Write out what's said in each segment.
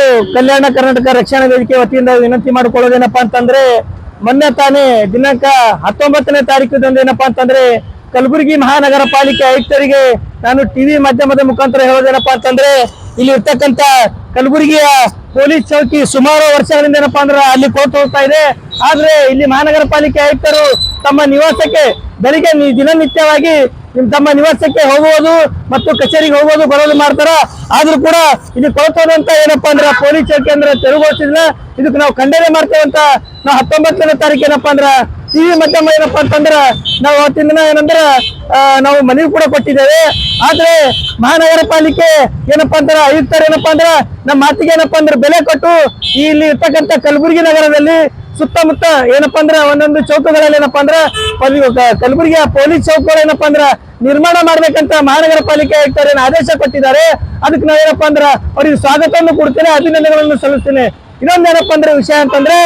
ಒಂದು ಕಲ್ಯಾಣ ಕರ್ನಾಟಕ ರಕ್ಷಣಾ ವೇದಿಕೆ ವತಿಯಿಂದ ವಿನಂತಿ ಮಾಡಿಕೊಳ್ಳೋದೇನಪ್ಪಾ ಅಂತಂದ್ರೆ, ಮೊನ್ನೆ ತಾನೇ ದಿನಾಂಕ 19ನೇ ತಾರೀಕು ಏನಪ್ಪಾ ಅಂತಂದ್ರೆ ಕಲಬುರಗಿ ಮಹಾನಗರ ಪಾಲಿಕೆ ಆಯುಕ್ತರಿಗೆ ನಾನು ಟಿವಿ ಮಾಧ್ಯಮದ ಮುಖಾಂತರ ಹೇಳೋದೇನಪ್ಪಾ ಅಂತಂದ್ರೆ, ಇಲ್ಲಿ ಇರ್ತಕ್ಕಂತ ಕಲಬುರಗಿಯ ಪೊಲೀಸ್ ಚೌಕಿ ಸುಮಾರು ವರ್ಷಗಳಿಂದ ಏನಪ್ಪಾ ಅಂದ್ರೆ ಅಲ್ಲಿ ಕೋರ್ಟ್ ಹೋಗ್ತಾ ಇದೆ. ಆದ್ರೆ ಇಲ್ಲಿ ಮಹಾನಗರ ಪಾಲಿಕೆ ಆಯುಕ್ತರು ತಮ್ಮ ನಿವಾಸಕ್ಕೆ ಬೆಳಿಗ್ಗೆ ದಿನನಿತ್ಯವಾಗಿ ತಮ್ಮ ನಿವಾಸಕ್ಕೆ ಹೋಗುವುದು ಮತ್ತು ಕಚೇರಿಗೆ ಹೋಗೋದು ಬರೋದು ಮಾಡ್ತಾರ. ಆದ್ರೂ ಕೂಡ ಇಲ್ಲಿ ಕೊಳತೋದಂತ ಏನಪ್ಪಾ ಅಂದ್ರೆ ಪೊಲೀಸ್ ಚೌಕಿ ಅಂದ್ರೆ ತೆರವುಗೊಳಿಸಿಲ್ಲ. ಇದಕ್ಕೆ ನಾವು ಖಂಡನೆ ಮಾಡ್ತೇವೆ ಅಂತ ನಾವು 19ನೇ ತಾರೀಕು ಏನಪ್ಪಾ ಅಂದ್ರ ಟಿವಿ ಮಾಧ್ಯಮ ಏನಪ್ಪಾ ಅಂತಂದ್ರ ನಾವು ಅವತ್ತಿನ ದಿನ ಏನಂದ್ರ ನಾವು ಮನವಿ ಕೂಡ ಕೊಟ್ಟಿದ್ದೇವೆ. ಆದ್ರೆ ಮಹಾನಗರ ಪಾಲಿಕೆ ಏನಪ್ಪಾ ಅಂದ್ರ ಆಯುಕ್ತರು ಏನಪ್ಪಾ ಅಂದ್ರ ನಮ್ಮ ಮಾತಿಗೆ ಏನಪ್ಪಾ ಅಂದ್ರೆ ಬೆಲೆ ಕೊಟ್ಟು ಇಲ್ಲಿ ಇರ್ತಕ್ಕಂಥ ಕಲಬುರಗಿ ನಗರದಲ್ಲಿ ಸುತ್ತಮುತ್ತ ಏನಪ್ಪಾ ಅಂದ್ರ ಒಂದೊಂದು ಚೌಕಗಳಲ್ಲಿ ಏನಪ್ಪಾ ಅಂದ್ರ ಕಲಬುರಗಿಯ ಪೊಲೀಸ್ ಚೌಕಗಳು ಏನಪ್ಪಾ ಅಂದ್ರ ನಿರ್ಮಾಣ ಮಾಡ್ಬೇಕಂತ ಮಹಾನಗರ ಪಾಲಿಕೆ ಆಯುಕ್ತರು ಆದೇಶ ಕೊಟ್ಟಿದ್ದಾರೆ. ಅದಕ್ಕೆ ನಾವೇನಪ್ಪಾ ಅಂದ್ರ ಅವ್ರಿಗೆ ಸ್ವಾಗತವನ್ನು ಕೊಡ್ತೇನೆ, ಅಭಿನಂದನೆಗಳನ್ನು ಸಲ್ಲಿಸ್ತೇನೆ. ಇನ್ನೊಂದೇನಪ್ಪಾ ಅಂದ್ರೆ ವಿಷಯ ಅಂತಂದ್ರೆ,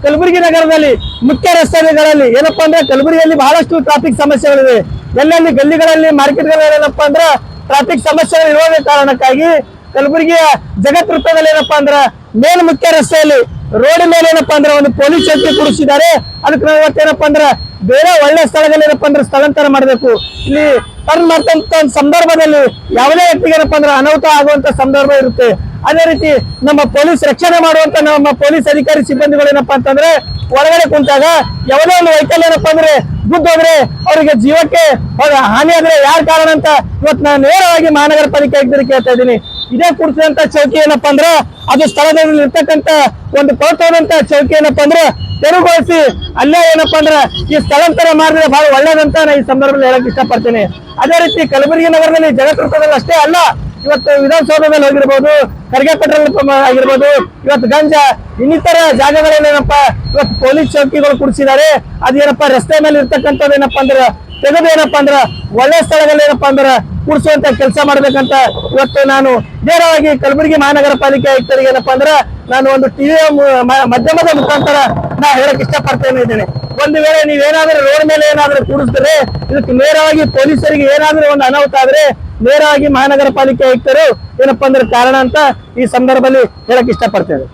ಕಲಬುರಗಿ ನಗರದಲ್ಲಿ ಮುಖ್ಯ ರಸ್ತೆಗಳಲ್ಲಿ ಏನಪ್ಪಾ ಅಂದ್ರೆ ಕಲಬುರಗಿಯಲ್ಲಿ ಬಹಳಷ್ಟು ಟ್ರಾಫಿಕ್ ಸಮಸ್ಯೆಗಳಿವೆ. ಎಲ್ಲೆಲ್ಲಿ ಗಲ್ಲಿಗಳಲ್ಲಿ ಮಾರ್ಕೆಟ್ಗಳಲ್ಲಿ ಏನಪ್ಪಾ ಅಂದ್ರ ಟ್ರಾಫಿಕ್ ಸಮಸ್ಯೆಗಳು ಇರುವ ಕಾರಣಕ್ಕಾಗಿ ಕಲಬುರಗಿಯ ಜಗತ್ ವೃತ್ತದಲ್ಲಿ ಏನಪ್ಪಾ ಅಂದ್ರ ಮೇನ್ ಮುಖ್ಯ ರಸ್ತೆಯಲ್ಲಿ ರೋಡ್ ಮೇಲೆ ಏನಪ್ಪಾ ಅಂದ್ರೆ ಒಂದು ಪೊಲೀಸ್ ಚೌಕಿ ಕೂಡಿಸಿದ್ದಾರೆ. ಅದಕ್ಕೆ ನಾವು ಇವತ್ತೇನಪ್ಪಾ ಅಂದ್ರ ಬೇರೆ ಒಳ್ಳೆ ಸ್ಥಳದಲ್ಲಿ ಏನಪ್ಪಾ ಅಂದ್ರೆ ಸ್ಥಳಾಂತರ ಮಾಡಬೇಕು. ಇಲ್ಲಿ ಟರ್ನ್ ಮಾಡ್ತಂತ ಸಂದರ್ಭದಲ್ಲಿ ಯಾವುದೇ ವ್ಯಕ್ತಿಗೆ ಏನಪ್ಪಾ ಅಂದ್ರೆ ಅನಾಹುತ ಆಗುವಂತ ಸಂದರ್ಭ ಇರುತ್ತೆ. ಅದೇ ರೀತಿ ನಮ್ಮ ಪೊಲೀಸ್ ರಕ್ಷಣೆ ಮಾಡುವಂತ ನಮ್ಮ ಪೊಲೀಸ್ ಅಧಿಕಾರಿ ಸಿಬ್ಬಂದಿಗಳು ಏನಪ್ಪಾ ಅಂತಂದ್ರೆ ಹೊರಗಡೆ ಕುಂತಾಗ ಯಾವುದೇ ಒಂದು ವೆಹಿಕಲ್ ಏನಪ್ಪಾ ಅಂದ್ರೆ ಹೋದ್ರೆ ಅವರಿಗೆ ಜೀವಕ್ಕೆ ಹಾನಿ ಆದ್ರೆ ಯಾರ ಕಾರಣ ಅಂತ ಇವತ್ತು ನಾನು ನೇರವಾಗಿ ಮಹಾನಗರ ಪಾಲಿಕೆ ಆಯುಕ್ತರಿಗೆ ಕೇಳ್ತಾ ಇದ್ದೀನಿ. ಇದೇ ಕೂಡಿಸಿದಂತ ಚೌಕಿ ಏನಪ್ಪಾ ಅಂದ್ರೆ ಅದು ಸ್ಥಳದಲ್ಲಿ ಇರ್ತಕ್ಕಂತ ಒಂದು ಕೊಳತೋದಂತ ಚೌಕಿ ಏನಪ್ಪಾ ಅಂದ್ರೆ ತೆರವುಗೊಳಿಸಿ ಅಲ್ಲೇ ಏನಪ್ಪಾ ಅಂದ್ರೆ ಈ ಸ್ಥಳಾಂತರ ಮಾಡಿದ್ರೆ ಬಹಳ ಒಳ್ಳೇದಂತ ನಾನು ಈ ಸಂದರ್ಭದಲ್ಲಿ ಹೇಳಕ್ ಇಷ್ಟಪಡ್ತೇನೆ. ಅದೇ ರೀತಿ ಕಲಬುರಗಿ ನಗರದಲ್ಲಿ ಜಗತ್ ವೃತ್ತದಲ್ಲಿ ಅಷ್ಟೇ ಅಲ್ಲ, ಇವತ್ತು ವಿಧಾನಸೌಧದಲ್ಲಿ ಹೋಗಿರ್ಬೋದು, ಖರ್ಗೆ ಪೆಟ್ರೋಲ್ ಆಗಿರ್ಬೋದು, ಇವತ್ತು ಗಂಜಾ ಇನ್ನಿತರ ಜಾಗಗಳೇನೇನಪ್ಪಾ ಇವತ್ತು ಪೊಲೀಸ್ ಚೌಕಿಗಳು ಕುಡಿಸಿದ್ದಾರೆ. ಅದೇನಪ್ಪಾ ರಸ್ತೆ ಮೇಲೆ ಇರ್ತಕ್ಕಂಥದ್ದು ಏನಪ್ಪಾ ಅಂದ್ರೆ ತೆಗೆದು ಏನಪ್ಪಾ ಅಂದ್ರ ಒಳ್ಳೆ ಸ್ಥಳದಲ್ಲಿ ಏನಪ್ಪಾ ಅಂದ್ರ ಕೂಡಿಸುವಂತ ಕೆಲಸ ಮಾಡ್ಬೇಕಂತ ಇವತ್ತು ನಾನು ನೇರವಾಗಿ ಕಲಬುರಗಿ ಮಹಾನಗರ ಪಾಲಿಕೆ ಆಯುಕ್ತರಿಗೆ ಏನಪ್ಪಾ ಅಂದ್ರ ನಾನು ಒಂದು ಟಿವಿಯ ಮಾಧ್ಯಮದ ಮುಖಾಂತರ ನಾ ಹೇಳಕ್ ಇಷ್ಟಪಡ್ತೇನೆ ಇದ್ದೇನೆ. ಒಂದು ವೇಳೆ ನೀವೇನಾದ್ರೂ ರೋಡ್ ಮೇಲೆ ಏನಾದ್ರೂ ಕೂಡಿಸಿದ್ರೆ ಇದಕ್ಕೆ ನೇರವಾಗಿ ಪೊಲೀಸರಿಗೆ ಏನಾದ್ರೂ ಒಂದು ಅನಾಹುತ ಆದ್ರೆ ನೇರವಾಗಿ ಮಹಾನಗರ ಪಾಲಿಕೆ ಆಯುಕ್ತರು ಏನಪ್ಪಾ ಅಂದ್ರೆ ಕಾರಣ ಅಂತ ಈ ಸಂದರ್ಭದಲ್ಲಿ ಹೇಳಕ್ ಇಷ್ಟಪಡ್ತೇವೆ.